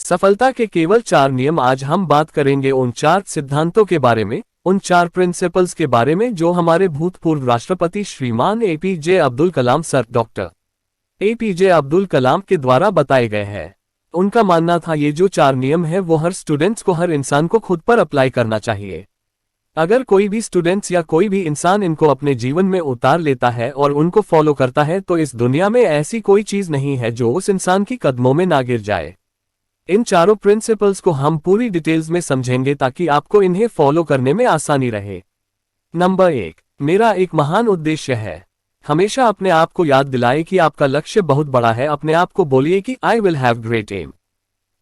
सफलता के केवल 4 नियम। आज हम बात करेंगे उन 4 सिद्धांतों के बारे में, उन 4 प्रिंसिपल्स के बारे में जो हमारे भूतपूर्व राष्ट्रपति श्रीमान APJ Abdul Kalam sir doctor APJ Abdul Kalam के द्वारा बताए गए हैं। उनका मानना था ये जो 4 नियम है वो हर स्टूडेंट्स को, हर इंसान को खुद पर अप्लाई करना चाहिए। अगर कोई भी स्टूडेंट्स या कोई भी इंसान इनको अपने जीवन में उतार लेता है और उनको फॉलो करता है तो इस दुनिया में ऐसी कोई चीज नहीं है जो उस इंसान की कदमों में ना गिर जाए। इन चारों प्रिंसिपल्स को हम पूरी डिटेल्स में समझेंगे ताकि आपको इन्हें फॉलो करने में आसानी रहे। नंबर 1, मेरा एक महान उद्देश्य है। हमेशा अपने आप को याद दिलाए कि आपका लक्ष्य बहुत बड़ा है। अपने आप को बोलिए कि I will have great aim.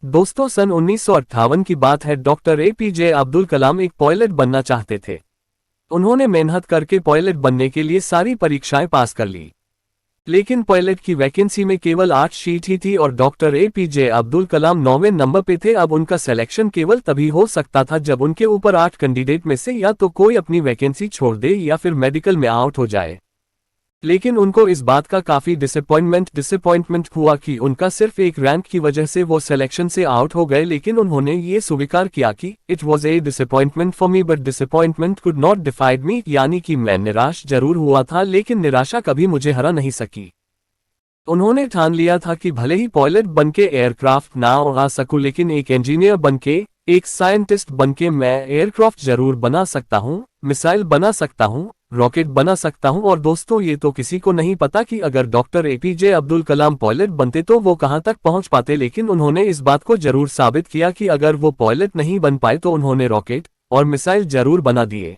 दोस्तों, सन 1958 की बात है। डॉक्टर एपीजे अब्दुल कलाम एक पायलट बनना चाहते थे। उन्होंने मेहनत करके पायलट बनने के लिए सारी परीक्षाएं पास कर ली, लेकिन पायलट की वैकेंसी में केवल 8 सीट ही थी और doctor APJ Abdul Kalam 9वें number पे थे। अब उनका सिलेक्शन केवल तभी हो सकता था जब उनके ऊपर 8 कैंडिडेट में से या तो कोई अपनी वैकेंसी छोड़ दे या फिर मेडिकल में आउट हो जाए। लेकिन उनको इस बात का काफी डिसअपॉइंटमेंट हुआ कि उनका सिर्फ एक रैंक की वजह से वो सिलेक्शन से आउट हो गए। लेकिन उन्होंने ये स्वीकार किया कि it was a disappointment for me but disappointment could not defied me, यानी कि मैं निराश जरूर हुआ था लेकिन निराशा कभी मुझे हरा नहीं सकी। उन्होंने ठान लिया था कि भले ही पायलट बनके एयरक्राफ्ट ना उड़ा सकूं लेकिन एक इंजीनियर बनके, एक साइंटिस्ट बनके मैं एयरक्राफ्ट जरूर बना सकता हूं, मिसाइल बना सकता हूं, रॉकेट बना सकता हूं। और दोस्तों, ये तो किसी को नहीं पता कि अगर doctor APJ Abdul Kalam pilot बनते तो वो कहां तक पहुंच पाते, लेकिन उन्होंने इस बात को जरूर साबित किया कि अगर वो पायलट नहीं बन पाए तो उन्होंने रॉकेट और मिसाइल जरूर बना दिए।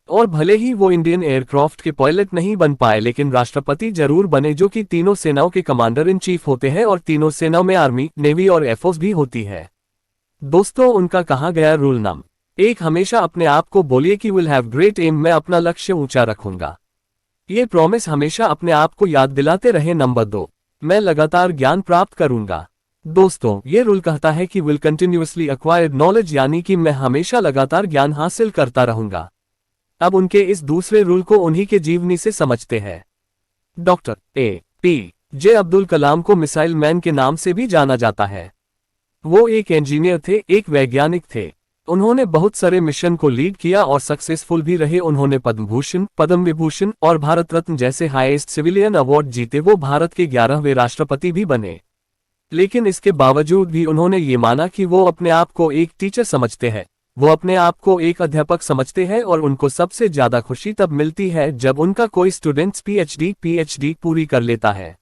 और भले ही वो इंडियन एयरक्राफ्ट के पायलट नहीं बन पाए लेकिन राष्ट्रपति जरूर बने, जो कि तीनों सेनाओं के कमांडर इन चीफ होते हैं और तीनों सेनाओं में आर्मी, नेवी और एयरफोर्स भी होती है। दोस्तों, उनका कहा गया रूल नंबर 1, हमेशा अपने आप को बोलिए कि विल हैव ग्रेट एम, मैं अपना लक्ष्य ऊंचा रखूंगा। ये प्रॉमिस हमेशा अपने आप को याद दिलाते रहे। नंबर 2, मैं लगातार ज्ञान प्राप्त करूंगा। दोस्तों, ये रूल कहता है कि विल कंटिन्यूअसली एक्वायर्ड नॉलेज, यानी कि मैं हमेशा लगातार ज्ञान हासिल करता रहूंगा। अब उनके इस दूसरे रूल को उन्हीं के जीवनी से समझते हैं। डॉक्टर एपीजे अब्दुल कलाम को मिसाइल मैन के नाम से भी जाना जाता है। वो एक इंजीनियर थे, एक वैज्ञानिक थे। उन्होंने बहुत सारे मिशन को लीड किया और सक्सेसफुल भी रहे। उन्होंने पद्म भूषण, पद्म विभूषण और भारत रत्न जैसे हाईएस्ट सिविलियन अवार्ड जीते। वो भारत के 11वें राष्ट्रपति भी बने। लेकिन इसके बावजूद भी उन्होंने ये माना कि वो अपने आप को एक टीचर समझते हैं, वो अपने आप को एक अध्यापक समझते हैं और उनको सबसे ज्यादा खुशी तब मिलती है जब उनका कोई स्टूडेंट्स पीएचडी पूरी कर लेता है।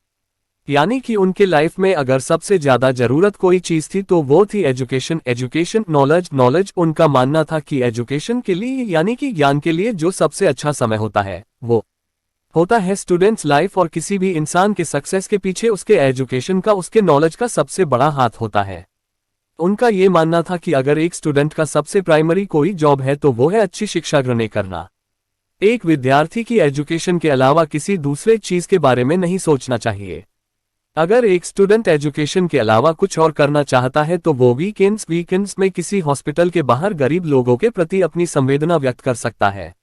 यानी कि उनके लाइफ में अगर सबसे ज्यादा जरूरत कोई चीज थी तो वो थी एजुकेशन, नॉलेज। उनका मानना था कि एजुकेशन के लिए, यानी कि ज्ञान के लिए जो सबसे अच्छा समय होता है वो होता है स्टूडेंट्स लाइफ, और किसी भी इंसान के सक्सेस के पीछे उसके एजुकेशन का, उसके नॉलेज का सबसे बड़ा हाथ होता है। उनका ये मानना था कि अगर एक स्टूडेंट का सबसे प्राइमरी कोई जॉब है तो वो है अच्छी शिक्षा ग्रहण करना। एक विद्यार्थी की एजुकेशन के अलावा किसी दूसरे चीज के बारे में नहीं सोचना चाहिए। अगर एक स्टूडेंट एजुकेशन के अलावा कुछ और करना चाहता है तो वो वीकेंड्स में किसी हॉस्पिटल के बाहर गरीब लोगों के प्रति अपनी संवेदना व्यक्त कर सकता है,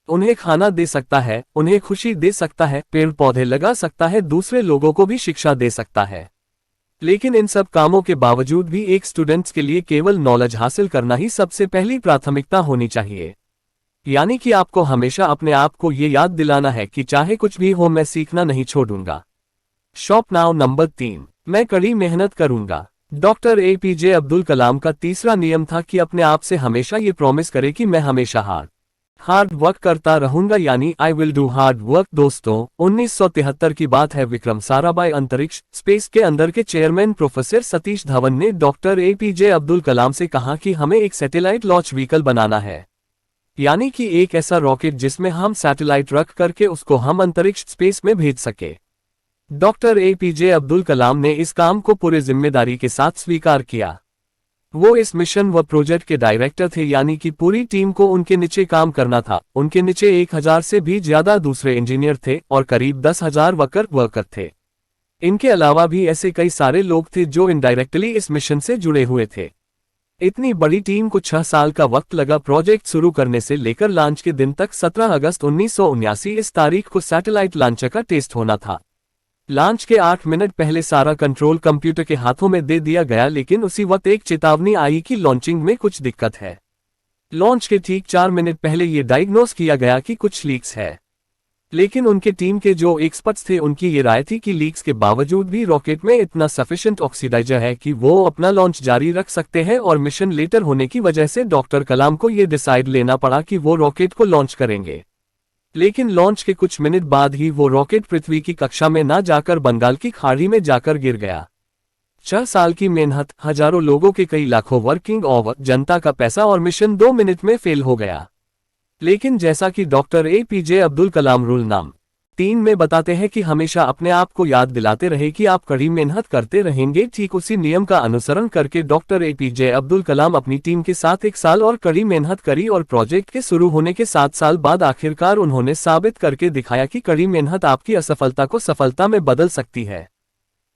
उन्हें खाना दे सकता है, उन्हें खुशी दे सकता है, पेड़ पौधे लगा सकता है, दूसरे लोगों को भी शिक्षा दे सकता है। लेकिन इन सब कामों के बावजूद भी एक स्टूडेंट्स के लिए केवल नॉलेज हासिल करना ही सबसे पहली प्राथमिकता होनी चाहिए। यानी कि आपको हमेशा अपने आप को ये याद दिलाना है कि चाहे कुछ भी हो मैं सीखना नहीं छोड़ूंगा। Shop now. नंबर 3, मैं कड़ी मेहनत करूंगा। डॉक्टर एपीजे अब्दुल कलाम का तीसरा नियम था कि अपने आप से हमेशा ये प्रॉमिस करे कि मैं हमेशा हार्ड वर्क करता रहूंगा, यानी I will do hard work. दोस्तों, 1973 की बात है। विक्रम साराभाई अंतरिक्ष स्पेस के अंदर के चेयरमैन प्रोफेसर सतीश धवन ने डॉक्टर एपीजे अब्दुल कलाम से कहा कि हमें एक सैटेलाइट लॉन्च व्हीकल बनाना है, यानी कि एक ऐसा रॉकेट जिसमें हम सैटेलाइट रख करके उसको हम अंतरिक्ष स्पेस में भेज सके। डॉक्टर एपीजे अब्दुल कलाम ने इस काम को पूरे जिम्मेदारी के साथ स्वीकार किया। वो इस मिशन व प्रोजेक्ट के डायरेक्टर थे, यानी कि पूरी टीम को उनके नीचे काम करना था। उनके नीचे 1000 से भी ज्यादा दूसरे इंजीनियर थे और करीब 10,000 वर्कर थे। इनके अलावा भी ऐसे कई सारे लोग थे जो इनडायरेक्टली इस मिशन से जुड़े हुए थे। इतनी बड़ी टीम को 6 साल का वक्त लगा प्रोजेक्ट शुरू करने से लेकर लॉन्च के दिन तक। 17 अगस्त 1979 इस तारीख को सैटेलाइट लॉन्चर का टेस्ट होना था। लॉन्च के 8 मिनट पहले सारा कंट्रोल कंप्यूटर के हाथों में दे दिया गया, लेकिन उसी वक्त एक चेतावनी आई कि लॉन्चिंग में कुछ दिक्कत है। लॉन्च के ठीक 4 मिनट पहले ये डायग्नोस किया गया कि कुछ लीक्स है, लेकिन उनके टीम के जो एक्सपर्ट्स थे उनकी ये राय थी कि लीक्स के बावजूद भी रॉकेट में इतना सफिशिएंट ऑक्सीडाइजर है कि वो अपना लॉन्च जारी रख सकते हैं, और मिशन लेटर होने की वजह से डॉक्टर कलाम को ये डिसाइड लेना पड़ा कि वो रॉकेट को लॉन्च करेंगे। लेकिन लॉन्च के कुछ मिनट बाद ही वो रॉकेट पृथ्वी की कक्षा में ना जाकर बंगाल की खाड़ी में जाकर गिर गया। 6 साल की मेहनत, हजारों लोगों के कई लाखों वर्किंग आवर, जनता का पैसा और मिशन 2 मिनट में फेल हो गया। लेकिन जैसा कि doctor APJ Abdul Kalam rule number 3 में बताते हैं कि हमेशा अपने आप को याद दिलाते रहे कि आप कड़ी मेहनत करते रहेंगे, ठीक उसी नियम का अनुसरण करके डॉक्टर एपीजे अब्दुल कलाम अपनी टीम के साथ 1 साल और कड़ी मेहनत करी, और प्रोजेक्ट के शुरू होने के 7 साल बाद आखिरकार उन्होंने साबित करके दिखाया कि कड़ी मेहनत आपकी असफलता को सफलता में बदल सकती है।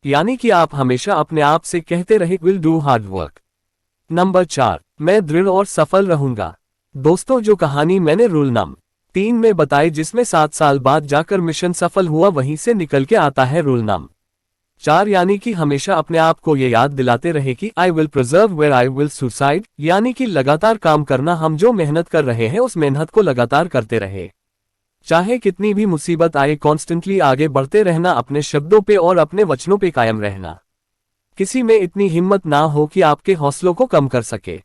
यानी कि आप हमेशा अपने आप से कहते रहे, will do hard work. Number 4, मैं दृढ़ और सफल रहूंगा। दोस्तों, जो कहानी मैंने रूल नंबर 3 में बताई, जिसमें 7 साल बाद जाकर मिशन सफल हुआ, वहीं से निकल के आता है रूल नंबर 4, यानी कि हमेशा अपने आप को ये याद दिलाते रहे कि I will preserve where I will suicide, यानी कि लगातार काम करना। हम जो मेहनत कर रहे हैं उस मेहनत को लगातार करते रहे, चाहे कितनी भी मुसीबत आए, कॉन्स्टेंटली आगे बढ़ते रहना, अपने शब्दों पे और अपने वचनों पे कायम रहना। किसी में इतनी हिम्मत ना हो कि आपके हौसलों को कम कर सके।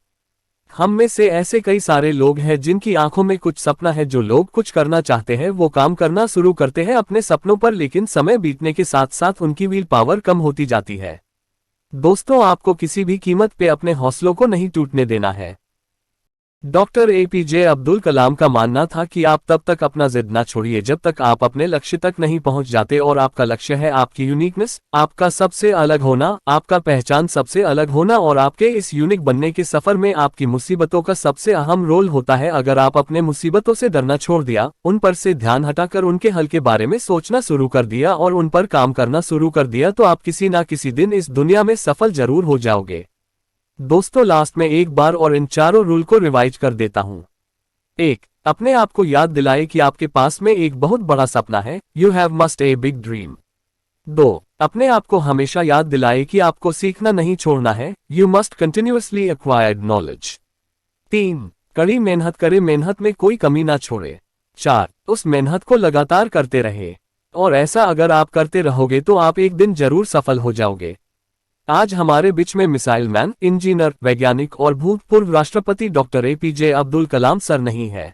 हम में से ऐसे कई सारे लोग हैं जिनकी आंखों में कुछ सपना है, जो लोग कुछ करना चाहते हैं वो काम करना शुरू करते हैं अपने सपनों पर, लेकिन समय बीतने के साथ साथ उनकी विल पावर कम होती जाती है। दोस्तों, आपको किसी भी कीमत पे अपने हौसलों को नहीं टूटने देना है। डॉक्टर एपीजे अब्दुल कलाम का मानना था कि आप तब तक अपना जिद ना छोड़िए जब तक आप अपने लक्ष्य तक नहीं पहुंच जाते, और आपका लक्ष्य है आपकी यूनिकनेस, आपका सबसे अलग होना, आपका पहचान सबसे अलग होना, और आपके इस यूनिक बनने के सफर में आपकी मुसीबतों का सबसे अहम रोल होता है। अगर आप अपने मुसीबतों से डरना छोड़ दिया, उन पर से ध्यान हटाकर उनके हल के बारे में सोचना शुरू कर दिया और उन पर काम करना शुरू कर दिया, तो आप किसी ना किसी दिन इस दुनिया में सफल जरूर हो जाओगे। दोस्तों, लास्ट में एक बार और इन चारों रूल को रिवाइज कर देता हूं। 1, अपने आप को याद दिलाए कि आपके पास में एक बहुत बड़ा सपना है, you have must a big dream. 2, अपने आप को हमेशा याद दिलाए कि आपको सीखना नहीं छोड़ना है, you must continuously acquired knowledge. 3, कड़ी मेहनत करे, मेहनत में कोई कमी ना छोड़े। 4, उस मेहनत को लगातार करते रहे, और ऐसा अगर आप करते रहोगे तो आप एक दिन जरूर सफल हो जाओगे। आज हमारे बीच में मिसाइल मैन, इंजीनियर, वैज्ञानिक और भूतपूर्व राष्ट्रपति doctor APJ Abdul Kalam sir नहीं है।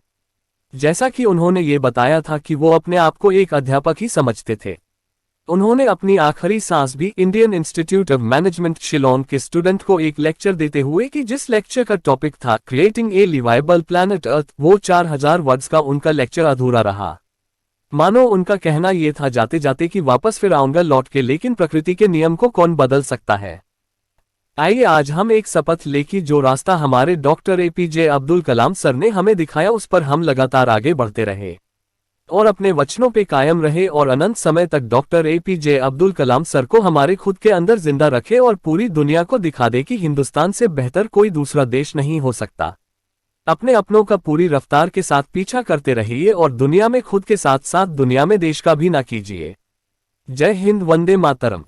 जैसा कि उन्होंने ये बताया था कि वो अपने आप को एक अध्यापक ही समझते थे। उन्होंने अपनी आखिरी सांस भी Indian institute of management Shillong के स्टूडेंट को एक लेक्चर देते हुए कि जिस लेक्चर का टॉपिक था क्रिएटिंग ए लिवाइबल प्लैनेट अर्थ, वो 4000 वर्ड्स का उनका लेक्चर अधूरा रहा। मानो उनका कहना यह था, जाते जाते कि वापस फिर आऊंगा लौट के, लेकिन प्रकृति के नियम को कौन बदल सकता है। आइए आज हम एक शपथ लें कि जो रास्ता हमारे doctor APJ Abdul Kalam sir ने हमें दिखाया उस पर हम लगातार आगे बढ़ते रहे और अपने वचनों पे कायम रहे, और अनंत समय तक doctor APJ Abdul Kalam sir को हमारे खुद के अंदर जिंदा रखे और पूरी दुनिया को दिखा दे कि हिंदुस्तान से बेहतर कोई दूसरा देश नहीं हो सकता। अपने अपनों का पूरी रफ्तार के साथ पीछा करते रहिए और दुनिया में खुद के साथ साथ दुनिया में देश का भी ना कीजिए। जय हिंद, वंदे मातरम।